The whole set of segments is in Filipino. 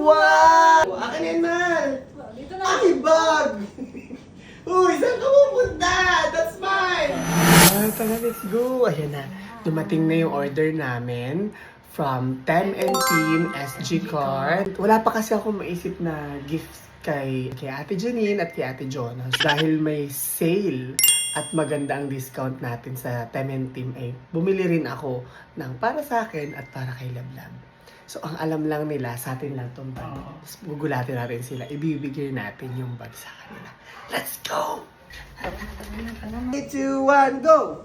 Wow! Akin yan, Mal! Dito na. Ay, bag! Uy, saan ka pupunta? That's mine! Tara, let's go! Ayan na, dumating na yung order namin from Tem and Team SG Card. Wala pa kasi ako maisip na gifts kay Ate Janine at kay Ate Jonas. Dahil may sale at maganda ang discount natin sa Tem and Team, ay bumili rin ako ng para sa akin at para kay Lablab. So, ang alam lang nila, sa atin lang itong bag. Tapos gugulatin natin sila. Ibibigay natin yung bag sa kanila. Let's go! 3, 2, 1, go!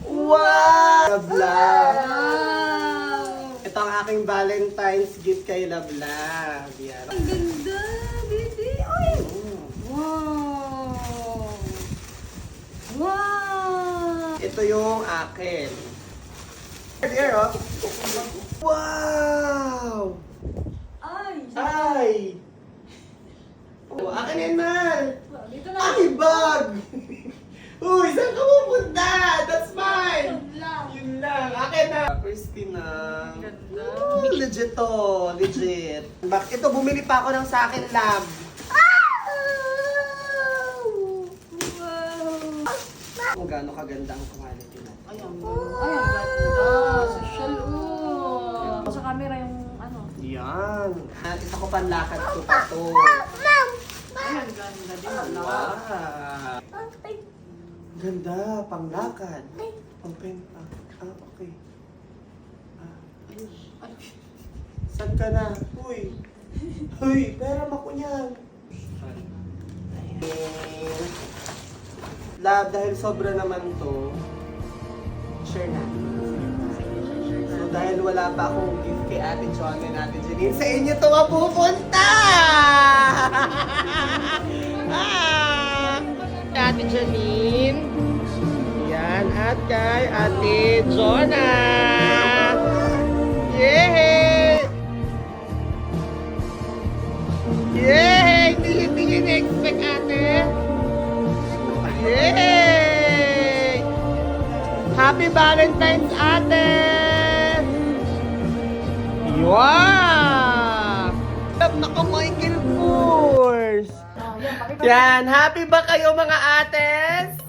Wow! Lablab! Ito ang aking Valentine's gift kay Lablab. Yan. Ang ganda, baby. Ay! Wow! Wow! Ito yung akin. Here, oh. Wow! Ay! Ay! Oh, akin yan, Mal! Dito na. Ay, bag! Uy, saan ka pupunta? That's mine! Yun lang. Yun lang, akin na! Christina. Ganda. Legit to, legit. Ito, bumili pa ako ng sa akin lab. Wow! Kung gaano kaganda ang quality na. Ay, ang ganda. Social, oh. Sa camera yung ano. Yan. Isa ko panlakad to pa to. Ay, ang ganda din. Wow. Ganda, panglakad. Open. Okay. Ayun. Saan ka na? Uy. Uy, pera mo ko niyan. Lab, dahil sobra naman to, share natin. So, dahil wala pa akong gift kay Ate John and Ate Janine, sa inyo to mapupunta! Ate Janine. Yan, at kay Ate Jonah. Yay! Yay! Hindi na-expect, ate. Yay! Happy Valentine's, ate! Wow! Naka Michael Kors! Yan, happy ba kayo mga ates?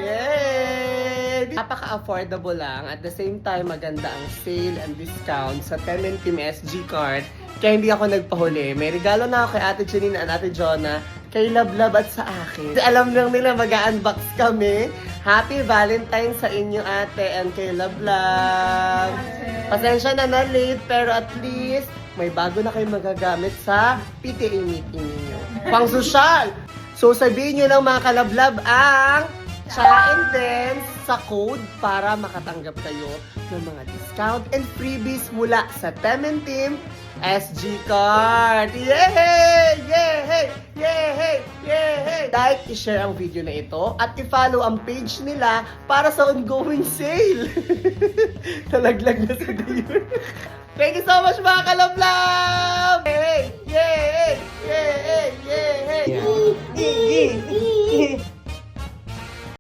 Yay! Napaka-affordable lang. At the same time, maganda ang sale and discount sa Tem and Team SG Card. Kaya hindi ako nagpahuli. May regalo na ako kay Ate Janine at Ate Jonah, kay Lablab at sa akin. Alam lang nila mag-unbox kami. Happy Valentine sa inyo, ate, and kay Lablab. Pasensya na late, pero at least may bago na kayo magagamit sa PTA meeting ninyo. Pang sosyal! So sabihin nyo lang mga kalablab ang Chara Intense sa code para makatanggap kayo ng mga discount and freebies mula sa Tem and Team SG Card. Yay! Yay! Yay! Yay! Like, i-share ang video na ito at i-follow ang page nila para sa ongoing sale. Talaglag na sa dayon. Thank you so much mga kalablab! Yay! Yay!